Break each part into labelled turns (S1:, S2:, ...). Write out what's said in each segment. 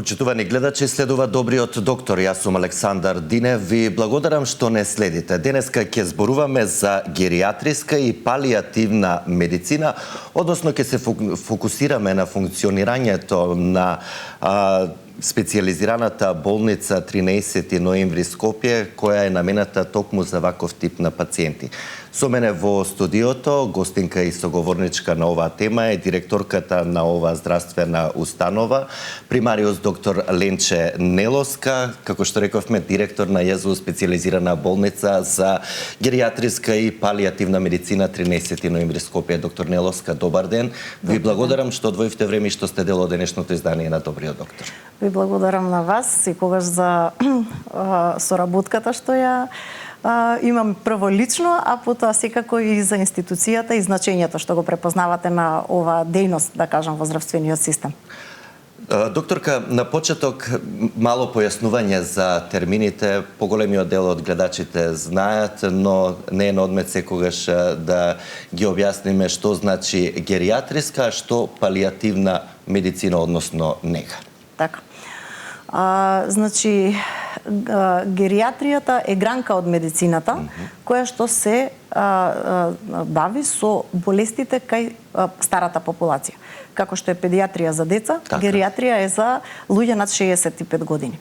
S1: Почитувани гледачи, следува Добриот доктор. Јас сум Александар Динев. Ви благодарам што не следите. Денеска ќе зборуваме за гериатриска и палиативна медицина, односно ќе се фокусираме на функционирањето на специјализираната болница 13 ноември Скопје, која е намената токму за ваков тип на пациенти. Со мене во студиото, гостинка и соговорничка на оваа тема е директорката на оваа здравствена установа, примариус доктор Ленче Нелоска, како што рековме, директор на ЈЗУ специјализирана болница за гериатриска и палиативна медицина 13 ноември Скопје. Доктор Нелоска, добар ден. Ви благодарам што одвоивте време и што сте дел од денешното издание на Добриот доктор.
S2: Ви благодарам на вас и когаш за соработката што ја имам прво лично, а потоа секако и за институцијата и значењето што го препознавате на оваа дејност, да кажам, во здравствениот систем.
S1: Докторка, на почеток мало појаснување за термините. Поголемиот дел од гледачите знаат, но не е на одмет секогаш да ги објасниме што значи гериатриска, а што палиативна медицина, односно нега.
S2: Така. Значи, гериатријата е гранка од медицината, која што се бави со болестите кај старата популација. Како што е педиатрија за деца, гериатрија е за луѓе над 65 години.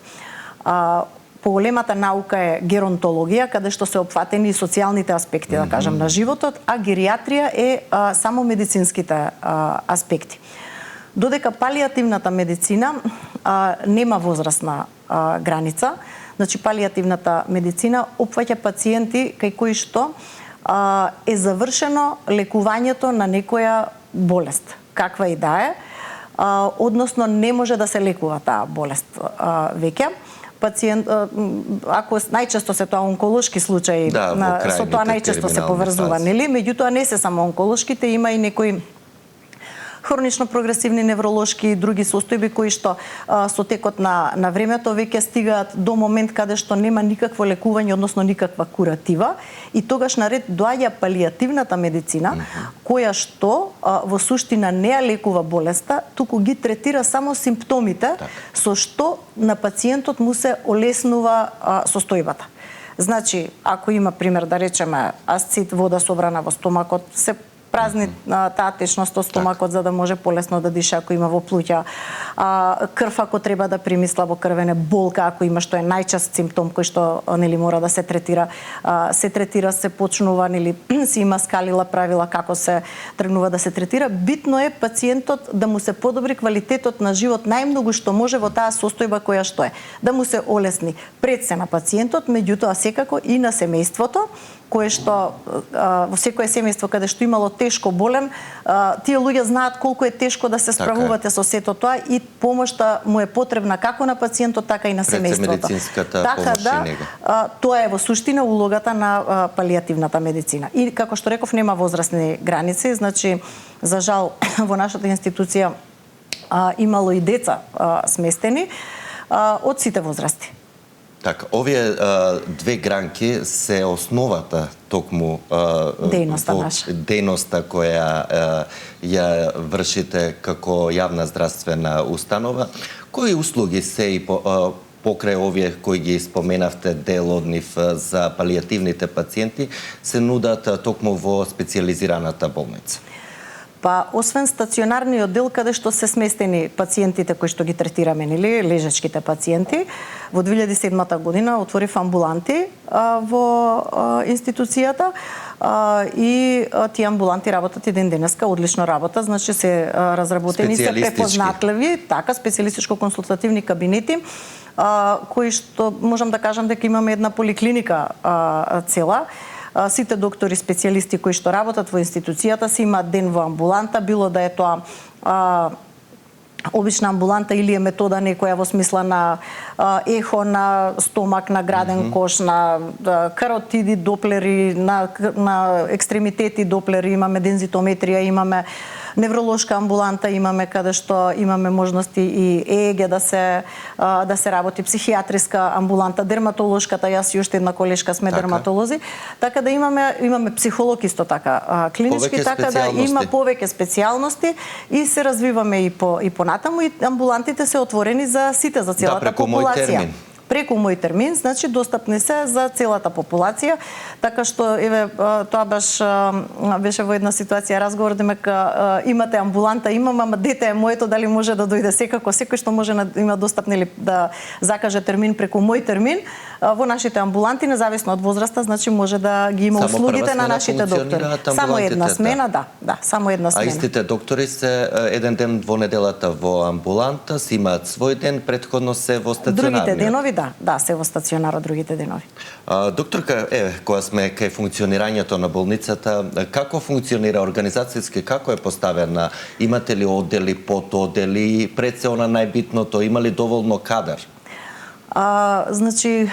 S2: Поголемата наука е геронтологија, каде што се опфатени социјалните аспекти, да кажам, на животот, а гериатрија е само медицинските аспекти. Додека палиативната медицина нема возрастна граница, значи палиативната медицина опфаќа пациенти кај кои што е завршено лекувањето на некоја болест, каква и да е, односно не може да се лекува таа болест веќе. Пациент, ако најчесто се тоа онколошки случаи, со тоа најчесто се поврзува, нели? Меѓутоа не се само онколошките, има и некои хронично прогресивни невролошки и други состојби кои што со текот на времето веќе стигаат до момент каде што нема никакво лекување, односно никаква куратива, и тогаш наред доаѓа палиативната медицина, која што во суштина не ја лекува болеста, туку ги третира само симптомите, со што на пациентот му се олеснува состојбата. Значи, ако има пример, да речеме, асцит, вода собрана во стомакот, се празни таа течност од стомакот за да може полесно да диша ако има во плуќа. Крв ако треба да прими слабокрвене, болка ако има, што е најчест симптом кој што нели мора да се третира. Се почнува, нели си има скалила правила како се тргнува да се третира. Битно е пациентот да му се подобри квалитетот на живот најмногу што може во таа состојба која што е. Да му се олесни пред се на пациентот, меѓутоа секако и на семејството, кое што во секое семејство каде што имало тешко болен, тие луѓе знаат колку е тешко да се справувате со сето тоа и помошта му е потребна како на пациентот, така и на семејството. Така да, тоа е во суштина улогата на палиативната медицина. И како што реков, нема возрастни граници, значи за жал во нашата институција имало и деца сместени од сите возрасти.
S1: Така, овие две гранки се основата токму дејноста која ја вршите како јавна здравствена установа. Кои услуги се и покрај овие кои ги споменавте, дел од нив за палиативните пациенти, се нудат токму во специјализираната болница?
S2: Па, освен стационарниот дел каде што се сместени пациентите кои што ги третираме, нели, лежачките пациенти, во 2007 година отворив амбуланти во институцијата и тие амбуланти работат и ден денеска, одлично работа, значи се разработени, се препознатливи, така, специјалистичко-консултативни кабинети, кои што можам да кажам дека имаме една поликлиника цела. Сите доктори специјалисти кои што работат во институцијата си имаат ден во амбуланта, било да е тоа обична амбуланта или е метода некоја во смисла на ехо на стомак, на граден кош, на каротиди, доплери, на екстремитети доплери, имаме дензитометрија, имаме невролошка амбуланта имаме каде што имаме можности и ЕЕГ да се работи, психијатриска амбуланта, дерматолошката, јас и уште една колешка сме дерматолози, така да имаме психолог исто така, клинички, така да има повеќе специјалности и се развиваме и понатаму и амбулантите се отворени за сите, за целата популација. Преку мој термин, значи достапни се за целата популација, така што еве тоа беше во една ситуација разговор дека имате амбуланта, имам, ама дете е моето, дали може да дојде секако, секој што може има достапни да закаже термин преку мој термин во нашите амбуланти, независно од возраста, значи може да ги има услугите на нашите доктори. Само една смена, да, само една смена.
S1: А истите доктори се еден ден во неделата во амбуланта, си имаат свој ден, претходно се во стационарниот.
S2: Другите денови да, се во стационар другите денови.
S1: Докторка, кога сме кај функционирањето на болницата, како функционира организацијски, како е поставена? Имате ли оддели, пододдели, пред се она најбитното, има ли доволно кадар?
S2: Значи,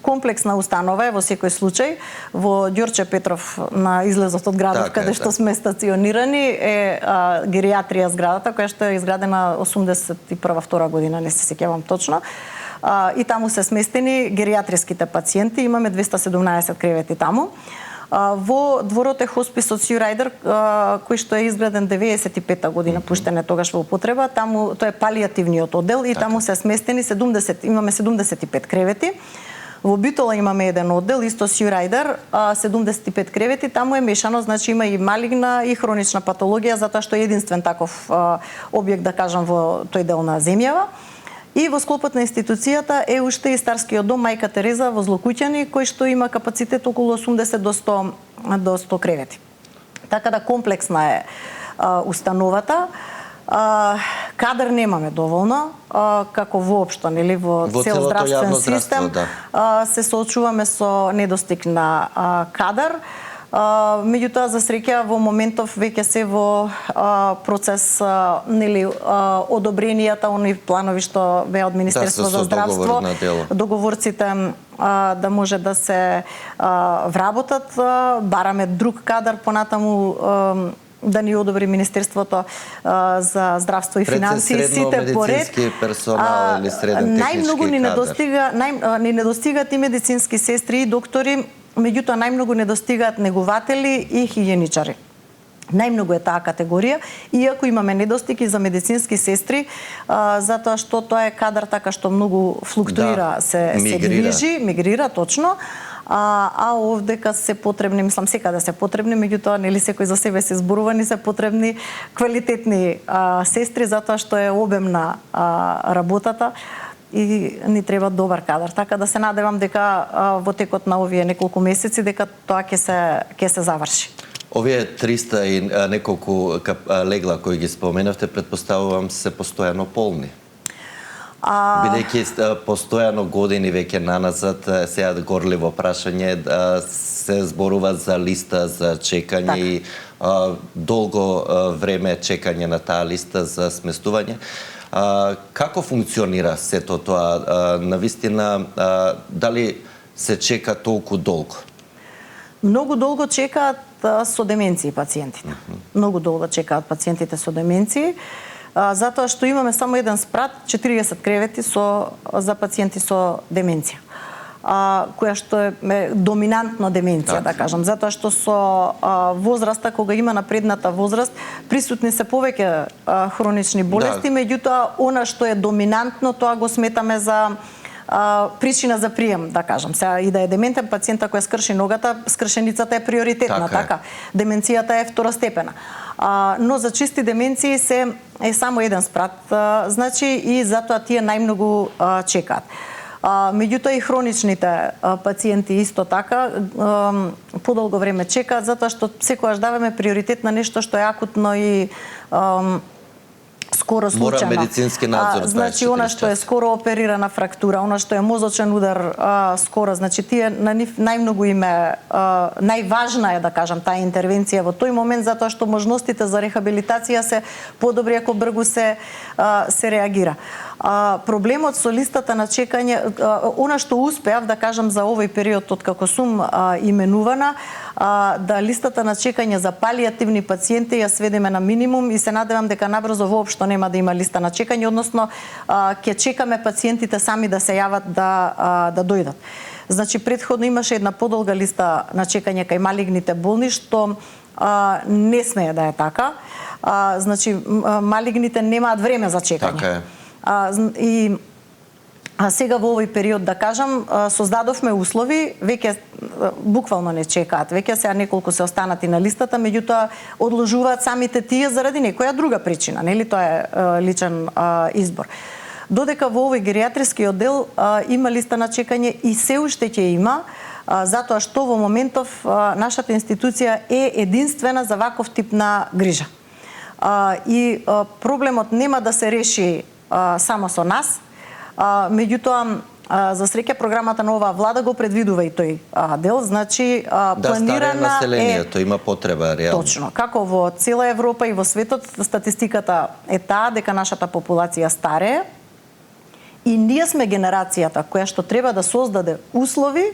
S2: комплексна установа е во секој случај. Во Ѓорче Петров на излезот од градот, каде што сме стационирани, е гериатрија зградата, која што е изградена 81-2 година, не се сеќавам точно. И таму се сместени гериатриските пациенти, имаме 217 кревети таму. Во дворот е хосписот Сјурайдер, кој што е изграден 95-та година, пуштен е тогаш во употреба, таму тоа е палијативниот оддел и таму се сместени имаме 75 кревети. Во Битола имаме еден оддел, исто Сјурайдер, 75 кревети, таму е мешано, значи има и малигна и хронична патологија, затоа што е единствен таков објект, да кажам, во тој дел на земјава. И во склопот на институцијата е уште и старскиот дом Мајка Тереза во Злокуќани, кој што има капацитет околу 80 до 100 кревети. Така да комплексна е установата. Кадар немаме доволно, како воопшто, нели, во цел здравствен систем. Се соочуваме со недостиг на кадар. Меѓутоа, за среќа, во моментов веќе се во процес, нели, одобренијата, они планови што беа од Министерство за здравство, договорците да може да се вработат, бараме друг кадар понатаму да ни одобри Министерството за здравство и финансии, сите поред.
S1: Персонал или среден технички кадар.
S2: Ни недостигат и медицински сестри и доктори, меѓутоа најмногу недостигаат негователи и хигиеничари. Најмногу е таа категорија, иако имаме недостиг и за медицински сестри, затоа што тоа е кадар така што многу флуктуира, се движи, мигрира точно. А овдека се потребни, мислам секаде се потребни, меѓутоа нели секој за себе се зборува, ни се потребни квалитетни сестри, затоа што е обемна работата и ни треба добар кадар. Така да се надевам дека во текот на овие неколку месеци дека тоа ќе се заврши.
S1: Овие 300 и неколку легла кои ги споменавте, предпоставувам се постојано полни. Бидејќи постојано години веќе наназад, сега горливо прашање, се зборува за листа за чекање и долго време чекање на таа листа за сместување. Како функционира сето тоа? Навистина, дали се чека толку долго?
S2: Многу долго чекаат со деменции пациентите. Многу долго чекаат пациентите со деменции, затоа што имаме само еден спрат, 40 кревети за пациенти со деменција, која што е доминантно деменција, да кажам, затоа што со возраста, кога има напредната возраст, присутни се повеќе хронични болести, меѓутоа она што е доминантно, тоа го сметаме за причина за прием, да кажам. Сега и да е дементен пациент, ако скрши ногата, скршеницата е приоритетна, така. Деменцијата е второстепена. Но за чисти деменции е само еден спрат, значи и затоа тие најмногу чекаат. Меѓутоа и хроничните пациенти исто така подолго време чекаат, затоа што секогаш даваме приоритет на нешто што е акутно и скоро случајно.
S1: Мора медицински надзор.
S2: Значи, она што е скоро оперирана фрактура, она што е мозочен удар скоро, значи тие на нив најмногу име најважна е да кажам таа интервенција во тој момент, затоа што можностите за рехабилитација се подобри ако бргу се реагира. Проблемот со листата на чекање, она што успеав да кажам за овој период од како сум именувана, да листата на чекање за палијативни пациенти ја сведеме на минимум и се надевам дека набрзо воопшто нема да има листа на чекање, односно ќе чекаме пациентите сами да се јават да дојдат. Значи претходно имаше една подолга листа на чекање кај малигните болни што не смее да е така. Значи малигните немаат време за чекање.
S1: Така е.
S2: И сега во овој период, да кажам, создадовме услови, веќе буквално не чекаат, веќе сега неколку се останати на листата, меѓутоа одложуваат самите тие заради некоја друга причина, нели, тоа е личен избор. Додека во овој геријатриски оддел има листа на чекање и се уште ќе има, затоа што во моментов нашата институција е единствена за ваков тип на грижа. И проблемот нема да се реши само со нас, меѓутоа за среќа програмата на оваа влада го предвидува и тој дел, значи планирана
S1: населението има потреба реално.
S2: Точно, како во цела Европа и во светот статистиката е таа дека нашата популација старее и ние сме генерацијата која што треба да создаде услови,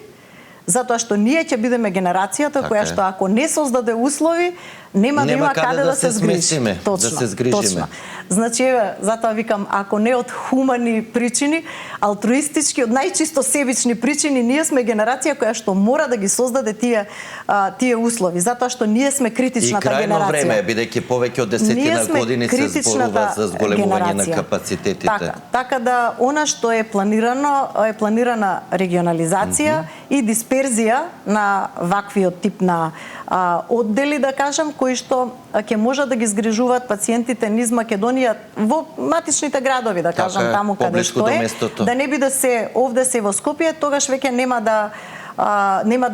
S2: затоа што ние ќе бидеме генерацијата која што ако не создаде услови, нема да има каде да се згрижиме.
S1: Да се згрижиме.
S2: Точно. Значи, затоа викам, ако не од хумани причини, алтруистички, од најчисто себични причини, ние сме генерација која што мора да ги создаде тие услови, затоа што ние сме критичната генерација.
S1: И крајно време е, бидејќи повеќе од 10 години се зборува за зголемување на капацитетите.
S2: Така да, она што е планирана регионализација и дисперзија на ваквиот тип на оддели, да кажам, кои што ќе можат да ги згрижуваат пациентите низ Македонија во матичните градови, да кажам, таму каде што е, да не биде се овде се во Скопје, тогаш веќе нема да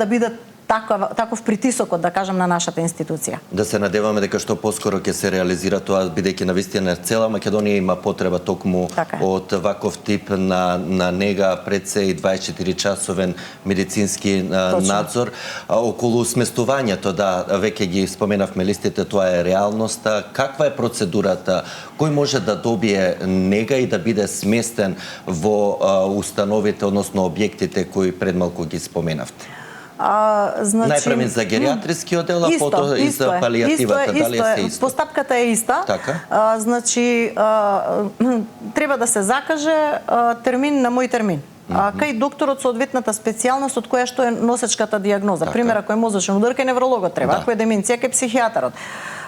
S2: биде таков притисокот, да кажам, на нашата институција.
S1: Да се надеваме дека што поскоро ќе се реализира тоа, бидејќи навистина цела Македонија има потреба токму од ваков тип на нега, пред се и 24-часовен медицински надзор. Околу сместувањето, да, веќе ги споменавме листите, тоа е реалноста. Каква е процедурата? Кој може да добие нега и да биде сместен во установите, односно објектите кои пред малку ги споменавте?
S2: Значи,
S1: најпреми за геријатриски оддел, а потоа и за палијативата, дали се исто?
S2: Постапката е иста.
S1: Така?
S2: Значи, треба да се закаже термин на мој термин. Кај докторот со одветната специјалност од која што е носечката дијагноза. Пример, ако е мозочен удар, кај неврологот треба, ако е деменција, кај психијатарот.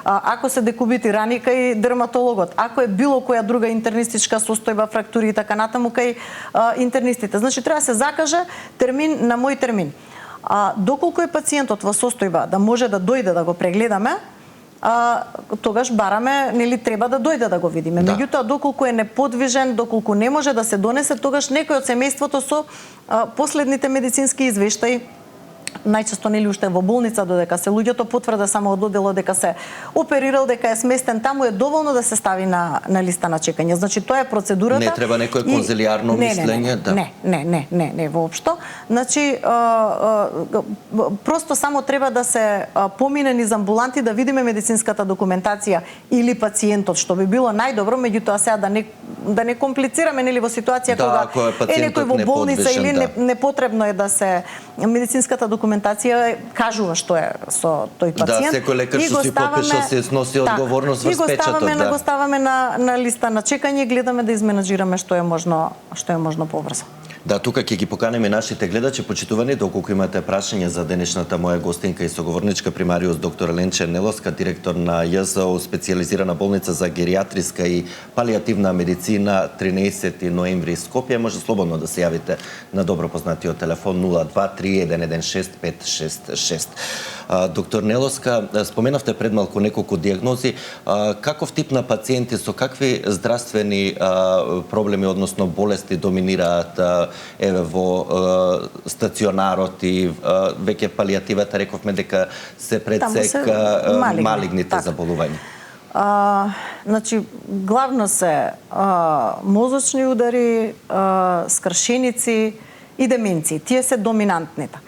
S2: Ако се декубити рани, кај дерматологот, ако е било која друга интернистичка состојба, фрактури и така натаму, кај интернистите. Значи, треба да се закаже термин на мој термин. Доколку е пациентот во состојба да може да дојде да го прегледаме, тогаш бараме, нели, треба да дојде да го видиме. Меѓутоа, доколку е неподвижен, доколку не може да се донесе, тогаш некој од семејството со последните медицински извештаи, најчесто нели уште во болница, додека се луѓето потврда само од одделот дека се оперирал, дека е сместен таму, е доволно да се стави на листа на чекање. Значи тоа е процедурата.
S1: Не треба некое конзилиарно мислење, да.
S2: Не, воопшто. Значи просто само треба да се помине низ амбуланти да видиме медицинската документација или пациентот, што би било најдобро, меѓутоа сега да не комплицираме нели во ситуација кога е некој во болница или непотребно е да се медицинската документација кажува што е со тој пациент.
S1: Да, секој лекар што си попиша се сноси одговорност врз печатот, да.
S2: Го ставаме на листа на чекање и гледаме да изменаџираме што е можно побрзо.
S1: Да, тука ќе ги поканеме нашите гледачи, почитувани, доколку имате прашање за денешната моја гостинка и соговорничка, примариус доктор Ленче Нелоска, директор на ЈЗО, специјализирана болница за геријатриска и палијативна медицина, 13 ноември, Скопје. Може слободно да се јавите на добро познатиот телефон 0231165566. Доктор Нелоска, споменавте пред малку неколку дијагнози. Каков тип на пациенти, со какви здравствени проблеми, односно болести доминираат во стационарот и веќе палијативата, рековме дека се предсек малигните заболувања?
S2: Значи, главно се мозочни удари, скршеници и деменции. Тие се доминантните.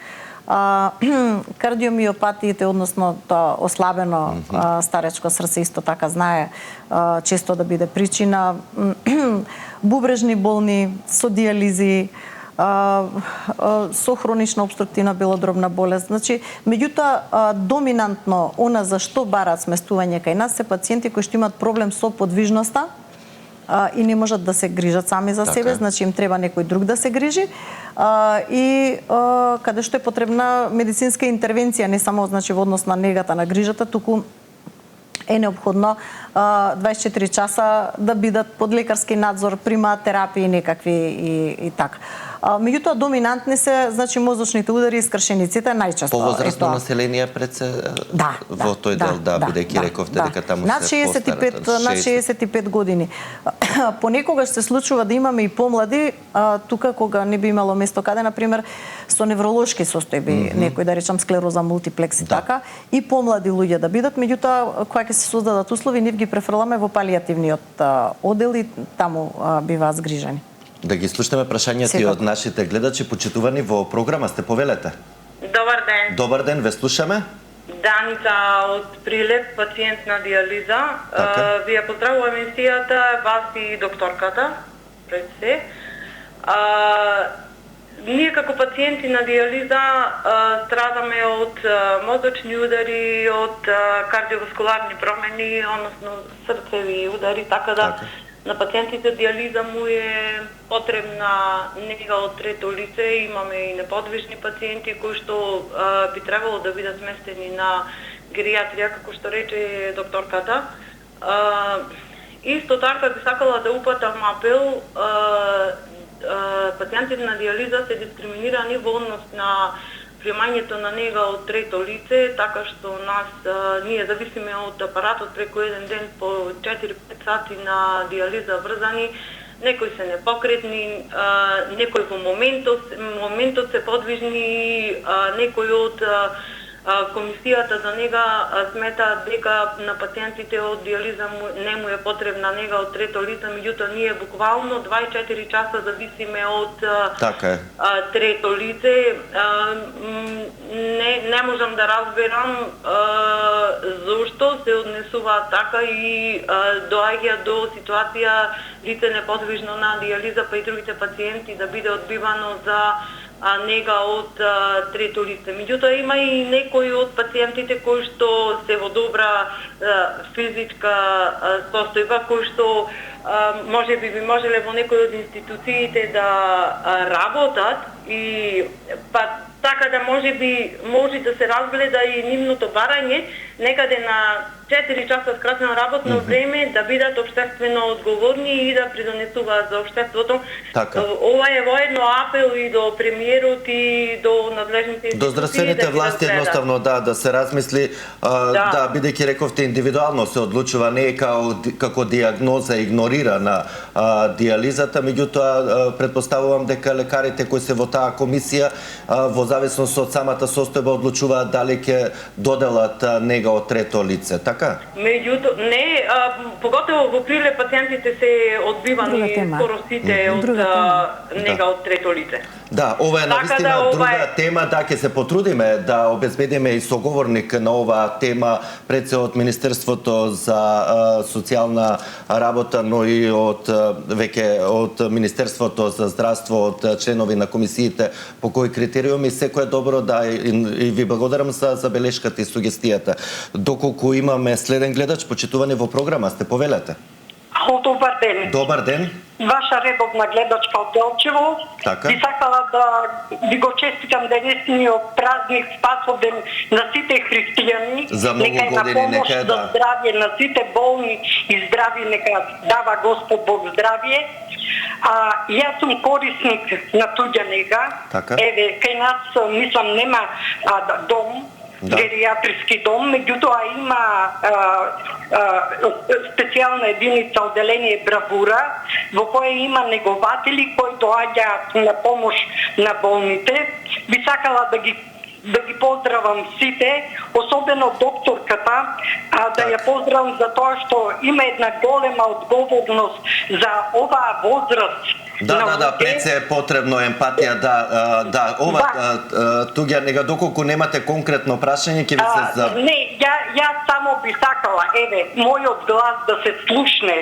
S2: Кардиомиопатиите, односно тоа ослабено старечко срце исто така знае често да биде причина. Бубрежни болни со диализи, со хронична обструктивна белодробна болест. Значи, меѓутоа доминантно она за што бараат сместување кај нас се пациенти кои што имаат проблем со подвижноста и не можат да се грижат сами за себе, значи им треба некој друг да се грижи. И каде што е потребна медицинска интервенција, не само значи во однос на негата на грижата, туку е необходно 24 часа да бидат под лекарски надзор, примаат терапии некакви и така. Меѓутоа доминантни се значи мозочните удари и скршениците најчесто.
S1: Повозрасно население пред се во тој дел, бидејќи рековте дека таму се постарат.
S2: Над 65 години. Понекогаш се случува да имаме и помлади, тука кога не би имало место каде, например, со невролошки состојби, некој да речам склероза мултиплекс и така, и помлади луѓе да бидат, меѓутоа кога ќе се создадат услови, нив ги префрламе во палијативниот оддел и таму биваат згрижени.
S1: Да ги слушнеме прашањата и од нашите гледачи, почитувани во програма, сте повелете.
S3: Добар ден.
S1: Добар ден, ве слушаме.
S3: Даница од Прилеп, пациент на диализа. Вие поздравувам емисијата, вас и докторката, пред се. Ние како пациенти на диализа страдаме од мозочни удари, од кардиоваскуларни промени, односно срцеви удари, така да на пациентите диализа му е потребна нега од трето лице. Имаме и неподвижни пациенти кои што би требало да бидат сместени на гериатрија, како што рече докторката. Исто така би сакала да упатам апел, пациентите на диализа се дискриминирани во однос на примањето на нега од трето лице, така што ние зависиме од апаратот преку еден ден по 4-5 сати на диализа врзани. Некои се непокретни, некои во моментот се подвижни, некои од комисијата за нега смета дека на пациентите од диализа не му е потребна нега од трето лице, меѓутоа ние буквално 24 часа зависиме од трето лице. Не можам да разберам зошто се однесува така и доаѓа до ситуација лице неподвижно на диализа, па и другите пациенти да биде одбивано за нега од трето лице. Меѓутоа има и некои од пациентите кои што се во добра физичка состојба, кои што можеби би можеле во некои од институциите да работат и па така да може да се разгледа и нивното барање некаде на 4 часа скратено работно време да бидат општествено одговорни и да придонесуваат за општеството. Ова е воедно апел и до премиерот и до надлежните институции.
S1: До здравствените власти едноставно да се размисли, бидејќи рековте индивидуално се одлучува, не е како диагноза игнорира на диализата, меѓутоа предпоставувам дека лекарите кои се во таа комисија во зависност од самата состојба одлучуваат дали ќе доделат нега од трето лице, така?
S3: Меѓутоа, не, поготово во Прилеп пациентите се одбивани скоро сите од нега од трето лице.
S1: Да, ова е навистина друга тема, ќе се потрудиме да обезбедиме и соговорник на оваа тема пред се од Министерството за социјална работа, но и од Министерството за здравство, од членови на комисиите по кои критериуми. Секој е добро и ви благодарам за забелешката и сугестијата. Доколку имаме следен гледач, почитувани во програма, сте повелете.
S4: Добар ден.
S1: Добар ден.
S4: Ваша редовна гледачка од Делчево. Би сакала да ви го честитам денесниот празник Спасоден на сите христијани.
S1: За многу години, нека е
S4: за здравје на сите болни и здрави, нека дава Господ Бог здравје. Јас сум корисник на туѓа нега. Еве, кај нас, мислам, нема дом, гериатриски дом, меѓутоа има специјална единица одделение Бравура, во која има негователи кои доаѓаат на помош на болните. Би сакала да ги да ги поздравам сите, особено докторката, да ја поздравам за тоа што има една голема одговорност за оваа возраст.
S1: Да, пред се е потребно емпатија, туѓа нега доколку немате конкретно прашање, ќе ви се за...
S4: Не, ја само би сакала, мојот глас да се слушне,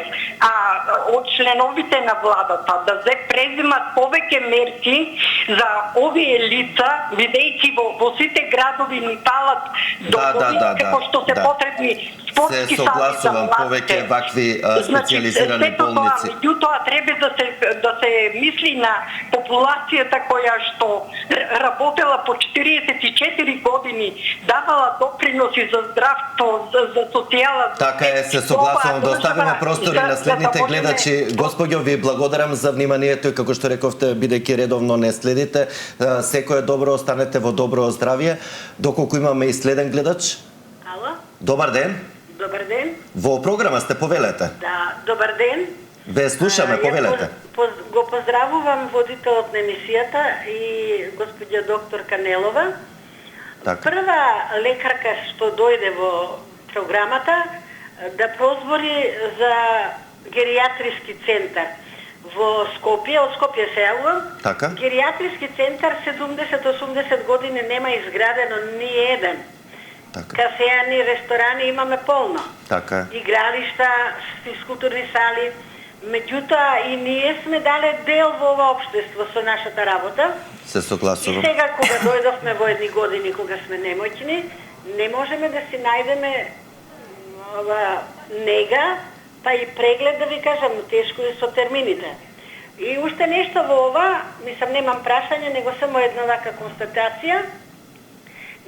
S4: од членовите на владата да се преземат повеќе мерки за овие лица, бидејќи во сите градови ни палат домови, како што се потребни спортски сали за младите. Се согласувам, повеќе вакви специализирани болници. Меѓутоа треба да се мисли на популацијата која што работела по 44 години, давала доприноси за здравство, за социјала.
S1: Така е, се согласувам, да оставиме простори на следните гледачи. Господјо, ви благодарам за вниманието и како што рековте, бидејќи редовно не следите, секое добро, останете во добро здравје. Доколку имаме и следен гледач.
S5: Ало?
S1: Добар ден.
S5: Добар ден.
S1: Во програма сте, повелете.
S5: Да, добар ден.
S1: Ве слушаме, повелете.
S5: Го поздравувам водителот на емисијата и господја доктор Канелова. Прва лекарка што дојде во програмата да прозбори за геријатриски центар во Скопје, од Скопје се јавувам.
S1: Така.
S5: Геријатриски центар 70-80 години нема изградено ни еден. Кафеани, ресторани имаме полно.
S1: Така.
S5: Игралишта, физкултурни сали. Меѓутоа и ние сме дале дел во ова општество со нашата работа.
S1: Се согласувам.
S5: И сега кога дојдовме во едни години кога сме немоќни, не можеме да си најдеме нега, па и преглед, да ви кажам, тешко е со термините. И уште нешто во ова, мислам, немам прашање, него само една вака констатација.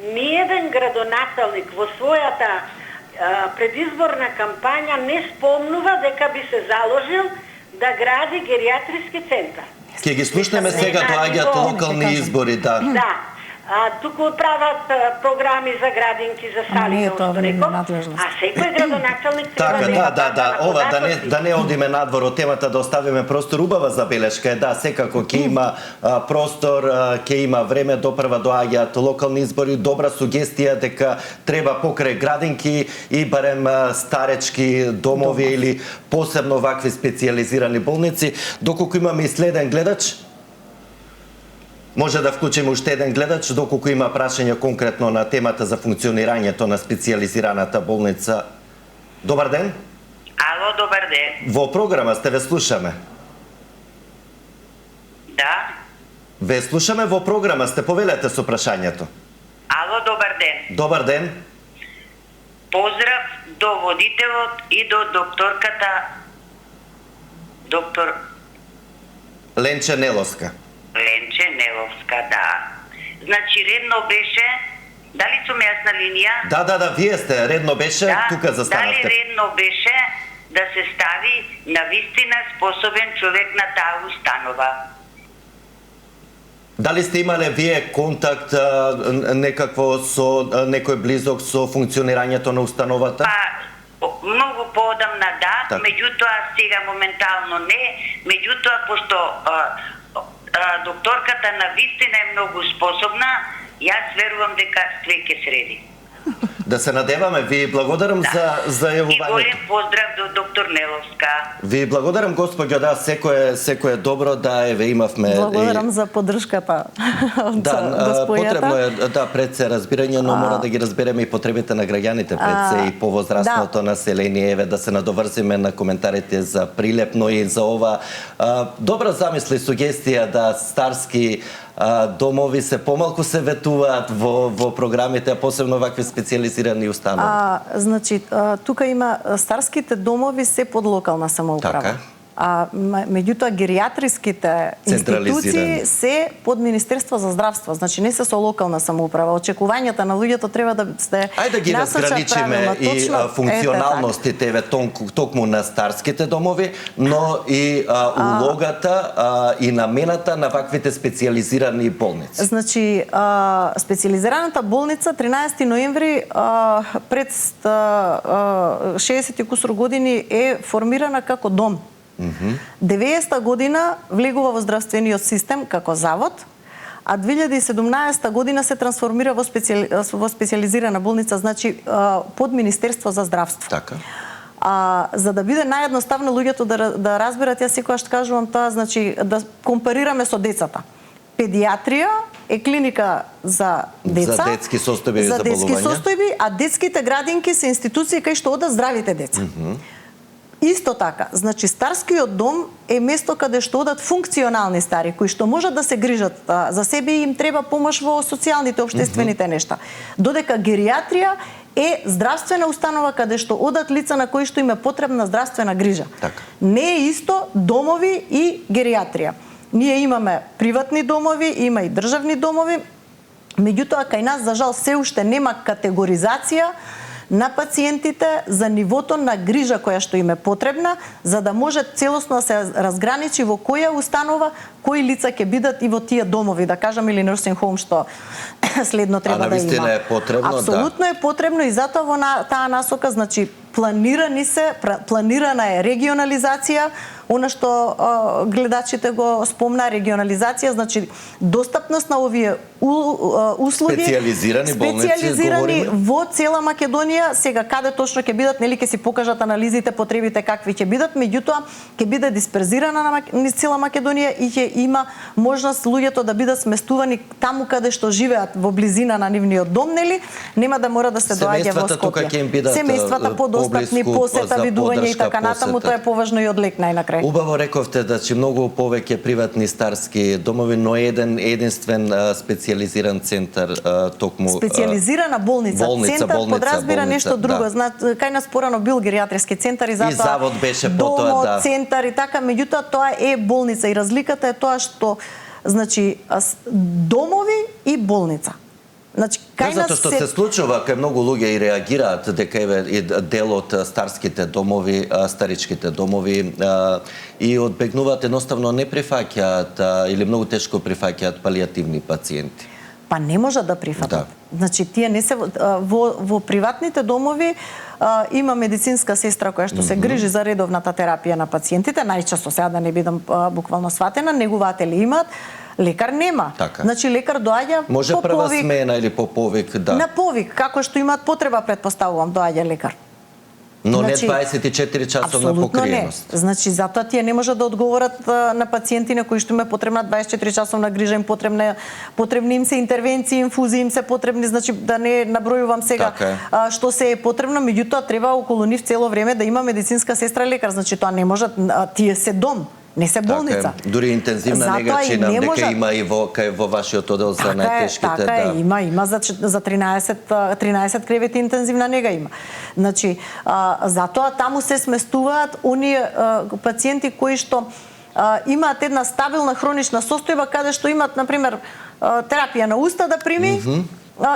S5: Ниеден градоначалник во својата предизборна кампања не спомнува дека би се заложил да гради геријатриски центар.
S1: Ќе ги слушнеме сега, доаѓаат локални избори, да.
S5: Да. Туку прават програми за градинки, за сали, што реков. А секој градоначалник треба
S1: да, ова да не одиме надвор од темата, да оставиме простор. Убава забелешка е, да, секако ќе има простор, ќе има време, допрва доаѓаат локални избори, добра сугестија дека треба покрај градинки и барем старечки домови или посебно вакви специјализирани болници. Доколку имаме и следен гледач, може да вклучиме уште еден гледач, доколку има прашање конкретно на темата за функционирањето на специјализираната болница. Добар ден.
S6: Ало, добар ден.
S1: Во програма сте, ве слушаме.
S6: Да.
S1: Ве слушаме, во програма сте, повелете со прашањето.
S6: Ало, добар ден.
S1: Добар ден.
S6: Поздрав до водителот и до докторката доктор
S1: Ленче Неловска.
S6: Ленче Неловска, да. Значи, редно беше, дали сум јас на линија?
S1: Да, вие сте, редно беше,
S6: да,
S1: тука застанавте.
S6: Дали редно беше да се стави на вистина способен човек на таа установа?
S1: Дали сте имале вие контакт некакво со некој близок со функционирањето на установата?
S6: Многу поодамна да, меѓутоа сега моментално не, меѓутоа пошто докторката на вистина е многу способна, јас верувам дека све ќе среди.
S1: Да се надеваме, ви благодарам за јавувањето.
S6: И голем поздрав до доктор Неловска.
S1: Ви благодарам, господјо, да, секое добро, да, еве имавме...
S2: Благодарам за поддршката од госпојата.
S1: Потребно е, да, пред се разбирање, но мора да ги разбереме и потребите на граѓаните, пред се и повозрастното население, еве да се надоврзиме на коментарите за Прилепно и за ова добра замисла и сугестија да старски домови се помалку се ветуваат во програмите, а посебно вакви специјализирани установи.
S2: Значи, тука има старските домови се под локална самоуправа.
S1: Така.
S2: Меѓутоа геријатриските институции се под Министерство за здравство, значи не се со локална самоуправа. Очекувањата на луѓето треба да се
S1: Ајде да ги разграничиме и функционалностите еве токму на старските домови, но и улогата и намената на ваквите специјализирани болници.
S2: Значи, специјализираната болница 13 ноември пред 60 и кусур години е формирана како дом. 90-та година влегува во здравствениот систем како завод, а 2017 година се трансформира во специализирана болница, значи под Министерство за здравство.
S1: Така.
S2: За да биде наједноставно луѓето да разберат, јас секогаш кажувам тоа, значи да компарираме со децата. Педиатрија е клиника за деца,
S1: за детски состојби и заболувања,
S2: а детските градинки се институции кај што одат здравите деца. Исто така, значи старскиот дом е место каде што одат функционални стари, кои што можат да се грижат за себе и им треба помош во социјалните, општествените нешта. Додека гериатрија е здравствена установа каде што одат лица на кои што им е потребна здравствена грижа.
S1: Така.
S2: Не е исто домови и гериатрија. Ние имаме приватни домови, има и државни домови, меѓутоа кај нас за жал се уште нема категоризација на пациентите за нивото на грижа која што им е потребна, за да може целосно да се разграничи во која установа кои лица ќе бидат и во тие домови, да кажам, или nursing home што следно треба да има.
S1: Е потребно,
S2: апсолутно е потребно и затоа во таа насока, значи планирана е регионализација, она што гледачите го спомна, регионализација, значи достапност на овие услуги специализирани во цела Македонија. Сега каде точно ќе бидат, нели ќе си покажат анализите, потребите какви ќе бидат, меѓутоа ќе биде дисперзирана на цела Македонија и ќе има можност луѓето да бидат сместувани таму каде што живеат во близина на нивниот дом, нели, нема да мора да се доаѓа во Скопје. Семејствата подостапни, посета, видување и така натаму, тоа е поважно и од лек најнакрај.
S1: Убаво рековте да че многу повеќе приватни старски домови, но единствен специализиран центар токму
S2: специализирана болница подразбира нешто друго. Кај нас порано бил геријатриски центар и затоа
S1: завод беше потоа,
S2: центар и така, меѓутоа тоа е болница и разликата е тоа што значи домови и болница. Значи,
S1: затоа што се случува кај многу луѓе и реагираат дека е дел од старските домови, старичките домови и одбегнуваат, едноставно не прифаќаат или многу тешко прифаќаат палијативни пациенти.
S2: Па не можат да прифатат. Значи тие не се во приватните домови има медицинска сестра која што се грижи за редовната терапија на пациентите, најчесто, сега да не бидам буквално сватена, негуватели имаат. Лекар нема.
S1: Така.
S2: Значи лекар доаѓа
S1: може
S2: по
S1: прва
S2: повик,
S1: смена или по повик, да.
S2: На повик, како што имаат потреба, предпоставувам, доаѓа лекар.
S1: Но
S2: значи,
S1: не 24 часовна покриеност.
S2: Не. Значи затоа тие не можат да одговорат на пациенти на кои што им е потребна 24 часовна грижа, им потребни им се интервенции, инфузии им се потребни, значи да не набројувам сега што се е потребно, меѓутоа треба околу нив цело време да има медицинска сестра лекар, значи тоа не можат, тие се дом. Не се болница.
S1: Дури интензивна нега чинам дека има и во вашиот одел за најтешките.
S2: Така има за 13 кревети интензивна нега има. Значи, затоа таму се сместуваат оние пациенти кои што имаат една стабилна хронична состојба, каде што имаат, например, терапија на уста да прими,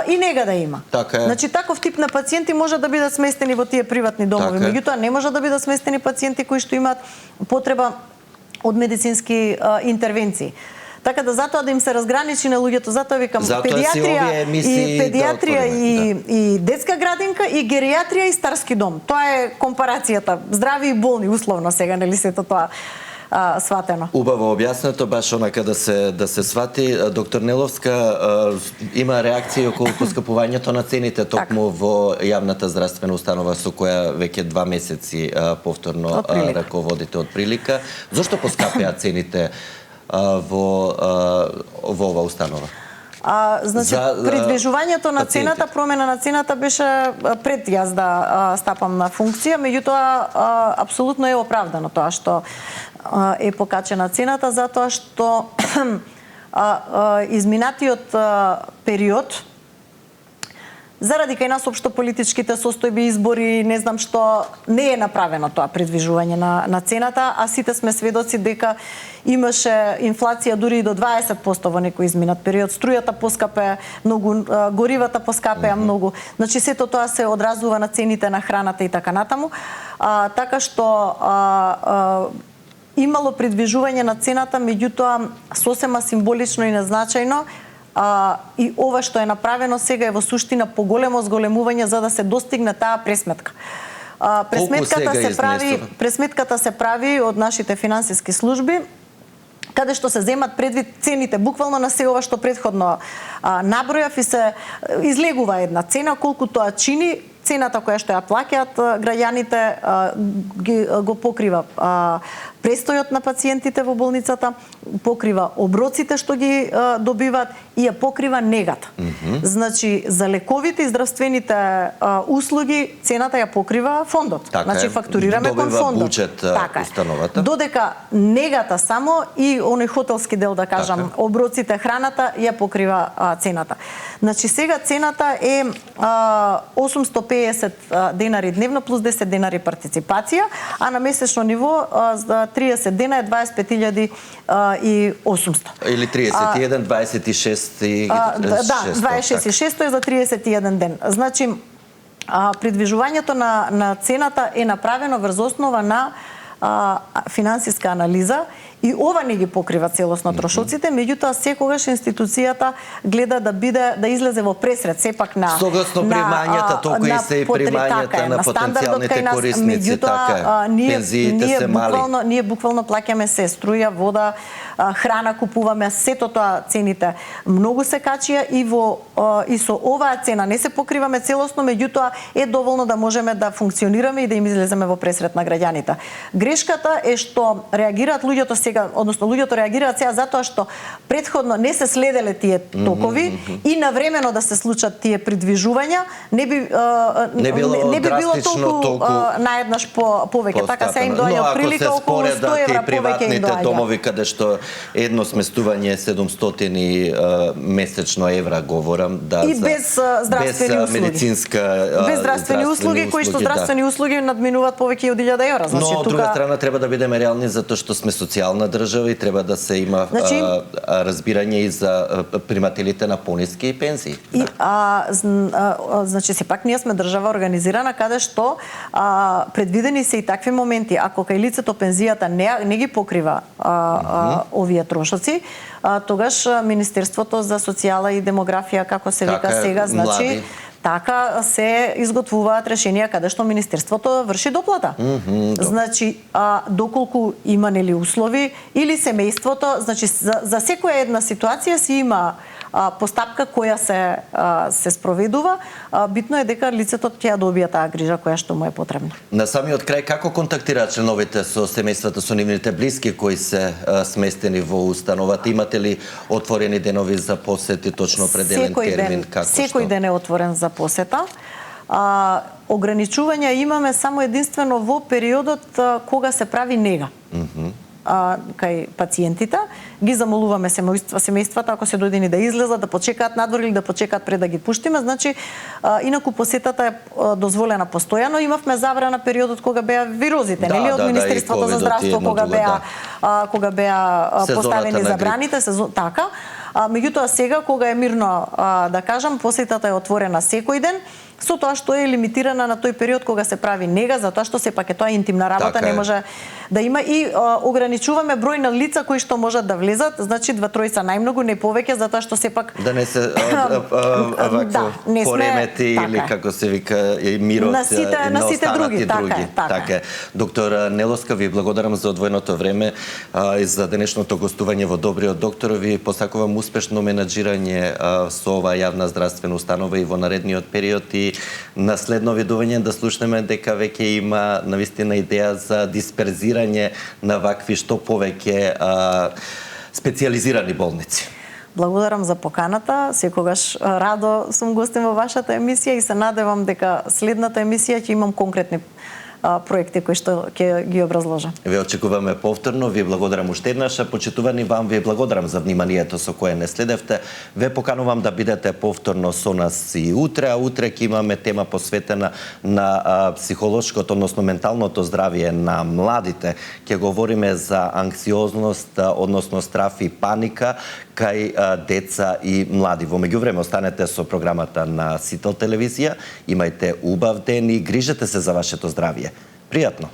S2: и нега да има.
S1: Така е.
S2: Значи таков тип на пациенти може да бидат сместени во тие приватни домови, меѓутоа не може да бидат сместени пациенти кои што имаат потреба од медицински интервенции. Така да затоа да им се разграничи на луѓето, затоа викам педиатрија и детска градинка и геријатрија и старски дом. Тоа е компарацијата, здрави и болни условно сега, нели сето тоа сватено.
S1: Убаво објаснато, баш онака да се свати. Доктор Неловска, има реакција околу поскапувањето на цените токму во јавната здравствена установа со која веќе 2 месеци повторно раководите од прилика. Зошто поскапеа цените во ова установа?
S2: Значи, придвижувањето на цената, промена на цената беше пред јас да стапам на функција, меѓутоа апсолутно е оправдано тоа што е покачена цената, затоа што изминатиот период заради кај нас општо политичките состојби, избори, не знам што, не е направено тоа придвижување на цената, а сите сме сведоци дека имаше инфлација дури и до 20% во некој изминат период. Струјата поскапе многу, горивата поскапеа многу. Значи сето тоа се одразува на цените на храната и така натаму. Така што имало придвижување на цената, меѓутоа сосема символично и незначајно. И ова што е направено сега е во суштина поголемо зголемување за да се достигне таа пресметка. Пресметката се прави од нашите финансиски служби каде што се земат предвид цените буквално на се ова што претходно набројав и се излегува една цена колку тоа чини. Цената која што ја плаќаат граѓаните го покрива престојот на пациентите во болницата, покрива оброците што ги добиваат и ја покрива негата. Значи, за лековите и здравствените услуги цената ја покрива фондот. Значи, фактурираме кон фондот.
S1: Буџет установата.
S2: Додека негата само и оној хотелски дел, да кажам, оброците, храната ја покрива цената. Значи, сега цената е 850 денари дневно плюс 10 денари партиципација, а на месечно ниво за 30 дена е 25.800.
S1: Или 31, 26 и 600.
S2: Да, 26 и 600 е за 31 ден. Значи, придвижувањето на цената е направено врз основа на финансиска анализа и ова не ги покрива целосно трошоците, меѓутоа секогаш институцијата гледа да излезе во пресред сепак на
S1: согласно примањата, толку и се и примањата на потенцијалните корисници, така е. Пензиите се мали.
S2: Ние буквално плаќаме се струја, вода, храна купуваме, сето тоа цените многу се качија и со оваа цена не се покриваме целосно, меѓутоа е доволно да можеме да функционираме и да им излеземе во пресред на граѓаните. Грешката е што реагираат луѓето сега, односно луѓето реагираат сега затоа што претходно не се следеле тие токови и навремено да се случат тие придвижувања, не би било толку наеднаш повеќе. Така се им доаѓа прилика околу 100 евра повеќе им доаѓа.
S1: Домови каде што едно сместување е 700 месечно евра, говорам, да,
S2: и без здравствени услуги. Без здравствени услуги, кои што здравствени услуги надминуваат повеќе од 1000 евра.
S1: Значи, но од друга страна треба да бидеме реални затоа што сме социјална држава и треба да се има разбирање и за примателите на пониски пензии.
S2: Значи, сепак ние сме држава организирана каде што предвидени се и такви моменти. Ако кај лицето пензијата не ги покрива овие трошоци, тогаш Министерството за социјала и демографија, како се вика сега, значи така се изготвуваат решенија каде што Министерството врши доплата. Значи, доколку има нели услови или семејството, значи за секоја една ситуација си има постапка која се спроведува, битно е дека лицето ќе ја добие таа грижа која што му е потребна.
S1: На самиот крај, како контактираат членовите со семејствата, со нивните блиски кои се сместени во установата? Имате ли отворени денови за посети, точно определен термин?
S2: Секој ден е отворен за посета. Ограничувања имаме само единствено во периодот кога се прави нега. Кај пациентите, ги замолуваме семејствата ако се додени да излезат, да почекаат надвор или да почекаат пред да ги пуштиме. Значи, инаку посетата е дозволена постојано. Имавме забрана периодот кога беа вирозите, нели од Министерството за здравство, кога беа поставени забраните, така. Меѓутоа сега кога е мирно, да кажам, посетата е отворена секој ден, со тоа што е лимитирана на тој период кога се прави нега, затоа што сепак е тоа интимна работа, не може да има и ограничуваме број на лица кои што можат да влезат, значи 2-3 најмногу, не повеќе, затоа што сепак
S1: да не се поремети или како се вика мирот
S2: на сите други.
S1: Така. Доктор Неловска, ви благодарам за одвоеното време и за денешното гостување во Добриот доктор. Ви посакувам успешно менаџирање со оваа јавна здравствена установа и во наредниот период и на следно видување да слушнеме дека веќе има навистина идеја за дисперзирање на вакви што повеќе специјализирани болници.
S2: Благодарам за поканата. Секогаш радо сум гостин во вашата емисија и се надевам дека следната емисија ќе имам конкретни проекти кои што ќе ги образложам.
S1: Ве очекуваме повторно. Ви благодарам уште еднаш. Почитувани вам, ви благодарам за вниманието со кое не следевте. Ве поканувам да бидете повторно со нас и утре, а утре ќе имаме тема посветена на психолошкото, односно менталното здравје на младите. Ќе говориме за анксиозност, односно страф и паника кај деца и млади. Во меѓувреме останете со програмата на Сител телевизија. Имајте убав ден и грижете се за вашето здравје. Пријатно!